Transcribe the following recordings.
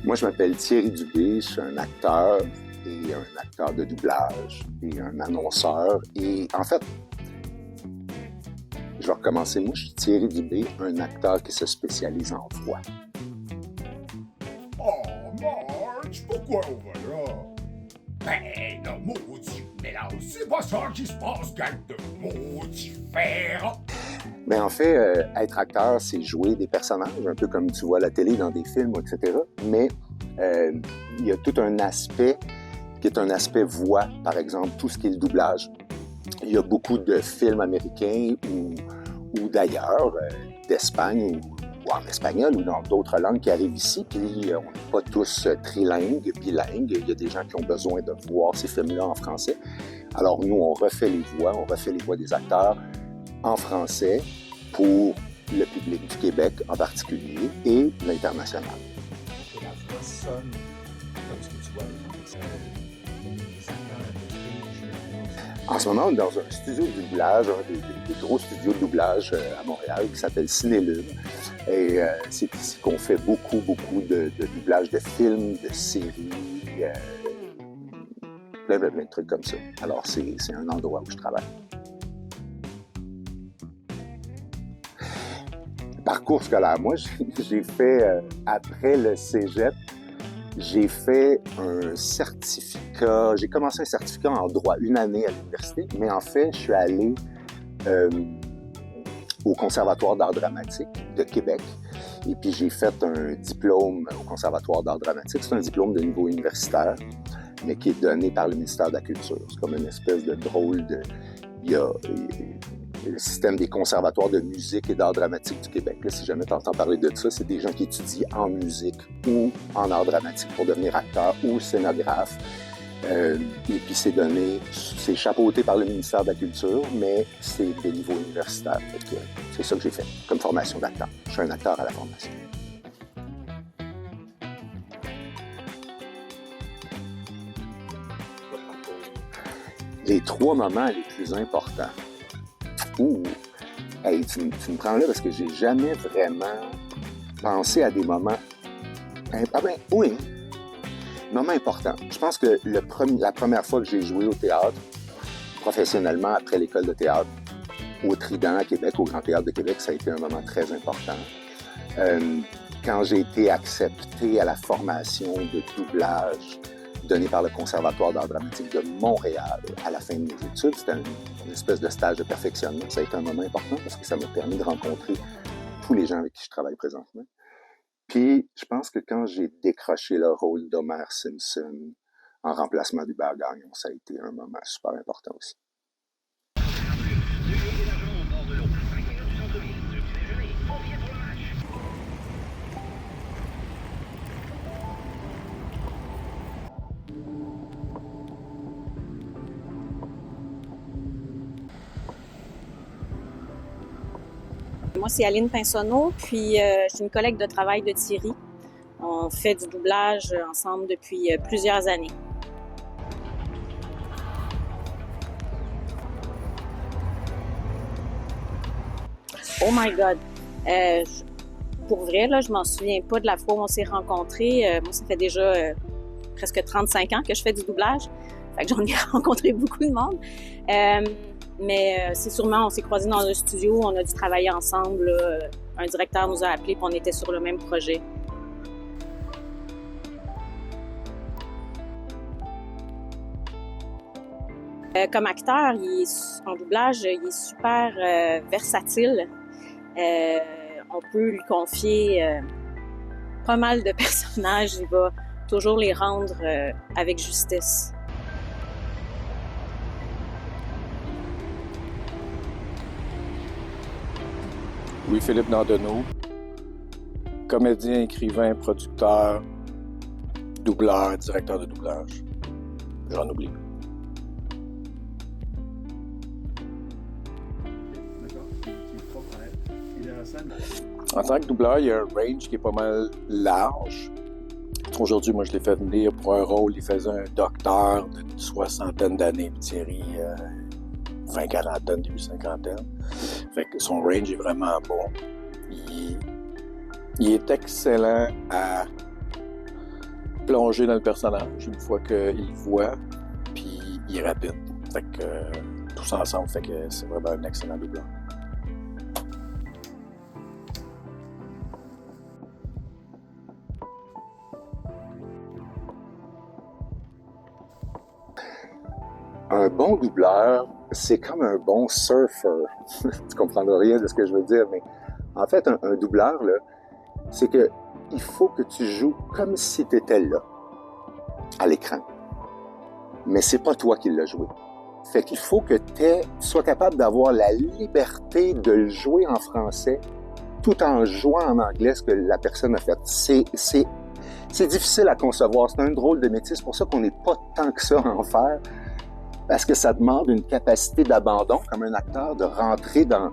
Moi, je m'appelle Thierry Dubé, je suis un acteur et un acteur de doublage et un annonceur. Et en fait, je vais recommencer. Moi, je suis Thierry Dubé, un acteur qui se spécialise en voix. Oh, Marge, pourquoi on va là? Ben, non, maudit mélange, c'est pas ça qui se passe, gang de maudits fers! Mais en fait, être acteur, c'est jouer des personnages, un peu comme tu vois à la télé, dans des films, etc. Mais il y a tout un aspect qui est un aspect voix, par exemple, tout ce qui est le doublage. Il y a beaucoup de films américains ou d'ailleurs, d'Espagne ou en espagnol ou dans d'autres langues qui arrivent ici, puis on n'est pas tous trilingues, bilingues. Il y a des gens qui ont besoin de voir ces films-là en français. Alors nous, on refait les voix des acteurs en français pour le public du Québec en particulier et l'international. La voix sonne comme ce que tu vois les acteurs. En ce moment, on est dans un studio de doublage, un des gros studios de doublage à Montréal qui s'appelle Cinélune. Et c'est ici qu'on fait beaucoup de doublage de films, de séries, plein de trucs comme ça. Alors, c'est un endroit où je travaille. Parcours scolaire. Moi, j'ai fait, après le cégep, j'ai fait un certificat. J'ai commencé un certificat en droit, une année à l'université, mais en fait, je suis allé au Conservatoire d'art dramatique de Québec. Et puis, j'ai fait un diplôme au Conservatoire d'art dramatique. C'est un diplôme de niveau universitaire, mais qui est donné par le ministère de la Culture. C'est comme une espèce de drôle de... Il y a le système des conservatoires de musique et d'art dramatique du Québec. Là, si jamais tu entends parler de ça, c'est des gens qui étudient en musique ou en art dramatique pour devenir acteur ou scénographe. Et puis c'est chapeauté par le ministère de la Culture, mais c'est des niveaux universitaires. C'est ça que j'ai fait comme formation d'acteur. Je suis un acteur à la formation. Les 3 moments les plus importants. Hey, tu me prends là parce que j'ai jamais vraiment pensé à des moments... Oui, moments importants. Je pense que la première fois que j'ai joué au théâtre, professionnellement, après l'école de théâtre, au Trident à Québec, au Grand Théâtre de Québec, ça a été un moment très important. Quand j'ai été accepté à la formation de doublage donné par le Conservatoire d'art dramatique de Montréal à la fin de mes études. C'était une espèce de stage de perfectionnement. Ça a été un moment important parce que ça m'a permis de rencontrer tous les gens avec qui je travaille présentement. Puis, je pense que quand j'ai décroché le rôle d'Homer Simpson en remplacement d'Hubert Gagnon, ça a été un moment super important aussi. Moi, c'est Aline Pinsonneau, puis je suis une collègue de travail de Thierry. On fait du doublage ensemble depuis plusieurs années. Oh my God! Pour vrai, là, je m'en souviens pas de la fois où on s'est rencontrés. Moi, ça fait déjà presque 35 ans que je fais du doublage. Fait que j'en ai rencontré beaucoup de monde. Mais c'est sûrement, on s'est croisés dans un studio, on a dû travailler ensemble. Là. Un directeur nous a appelés, puis on était sur le même projet. Comme acteur, en doublage, il est super versatile. On peut lui confier pas mal de personnages. Il va toujours les rendre avec justesse. Louis-Philippe Nandenot, comédien, écrivain, producteur, doubleur, directeur de doublage. J'en oublie. En tant que doubleur, il y a un range qui est pas mal large. Aujourd'hui, moi, je l'ai fait venir pour un rôle. Il faisait un docteur d'une 60aine d'années, Thierry, fin quarantaine, début cinquantaine. Fait que son range est vraiment bon. Il est excellent à plonger dans le personnage une fois qu'il le voit, puis il est rapide. Fait que tout ça ensemble fait que c'est vraiment un excellent doubleur. Un bon doubleur, c'est comme un bon surfeur. Tu comprendras rien de ce que je veux dire, mais en fait, un doubleur, là, c'est que il faut que tu joues comme si tu étais là, à l'écran. Mais c'est pas toi qui l'as joué. Fait qu'il faut que tu sois capable d'avoir la liberté de le jouer en français tout en jouant en anglais ce que la personne a fait. C'est difficile à concevoir. C'est un drôle de métier. C'est pour ça qu'on n'est pas tant que ça à en faire. Parce que ça demande une capacité d'abandon, comme un acteur, de rentrer dans...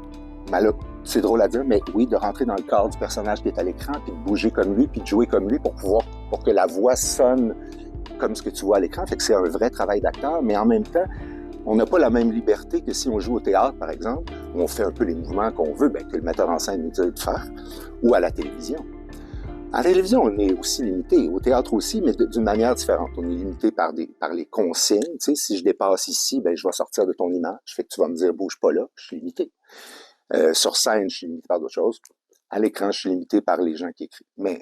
Ben là, c'est drôle à dire, mais oui, de rentrer dans le corps du personnage qui est à l'écran, puis de bouger comme lui, puis de jouer comme lui pour que la voix sonne comme ce que tu vois à l'écran. Fait que c'est un vrai travail d'acteur, mais en même temps, on n'a pas la même liberté que si on joue au théâtre, par exemple, où on fait un peu les mouvements qu'on veut, que le metteur en scène nous dit de faire, ou à la télévision. À la télévision, on est aussi limité, au théâtre aussi, mais d'une manière différente. On est limité par les consignes. Tu sais, si je dépasse ici, je vais sortir de ton image. Fait que tu vas me dire, bouge pas là, je suis limité. Sur scène, je suis limité par d'autres choses. À l'écran, je suis limité par les gens qui écrivent, mais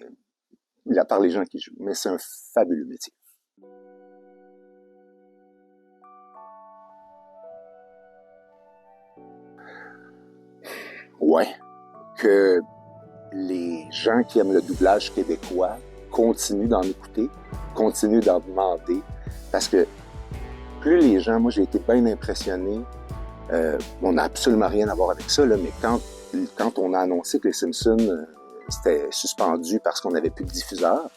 par les gens qui jouent. Mais c'est un fabuleux métier. Ouais, que les gens qui aiment le doublage québécois continuent d'en écouter, continuent d'en demander, parce que plus les gens, moi j'ai été bien impressionné, on n'a absolument rien à voir avec ça, là, mais quand on a annoncé que les Simpsons c'était suspendu parce qu'on n'avait plus de diffuseur,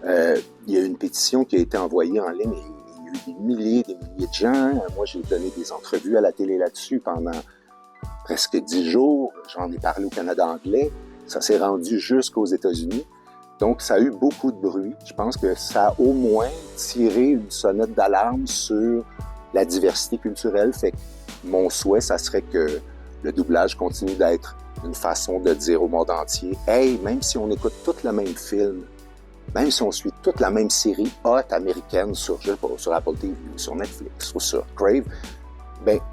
il y a eu une pétition qui a été envoyée en ligne et il y a eu des milliers de gens. Moi j'ai donné des entrevues à la télé là-dessus pendant presque 10 jours, j'en ai parlé au Canada anglais, ça s'est rendu jusqu'aux États-Unis, donc ça a eu beaucoup de bruit. Je pense que ça a au moins tiré une sonnette d'alarme sur la diversité culturelle, fait que mon souhait, ça serait que le doublage continue d'être une façon de dire au monde entier, « Hey, même si on écoute tout le même film, même si on suit toute la même série hot américaine sur Apple TV, sur Netflix ou sur Crave,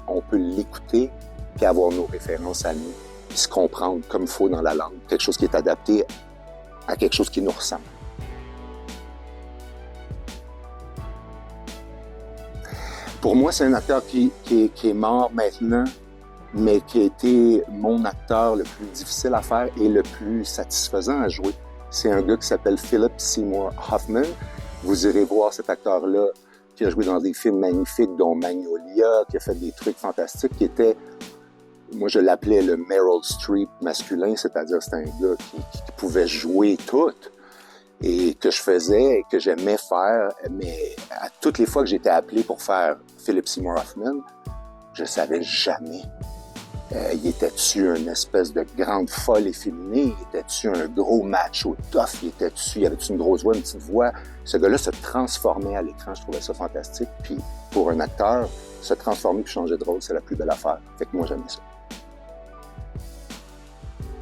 on peut l'écouter puis avoir nos références à nous, puis se comprendre comme il faut dans la langue, quelque chose qui est adapté à quelque chose qui nous ressemble. » Pour moi, c'est un acteur qui est mort maintenant, mais qui a été mon acteur le plus difficile à faire et le plus satisfaisant à jouer. C'est un gars qui s'appelle Philip Seymour Hoffman. Vous irez voir cet acteur-là qui a joué dans des films magnifiques, dont Magnolia, qui a fait des trucs fantastiques, qui était... Moi, je l'appelais le Meryl Streep masculin, c'est-à-dire c'était un gars qui pouvait jouer tout et que je faisais et que j'aimais faire, mais à toutes les fois que j'étais appelé pour faire Philip Seymour Hoffman, je savais jamais. Il était-tu une espèce de grande folle efféminée? Il était-tu un gros macho tough? Il avait-tu une grosse voix, une petite voix? Ce gars-là se transformait à l'écran, je trouvais ça fantastique. Puis pour un acteur, se transformer et changer de rôle, c'est la plus belle affaire. Fait que moi, j'aimais ça.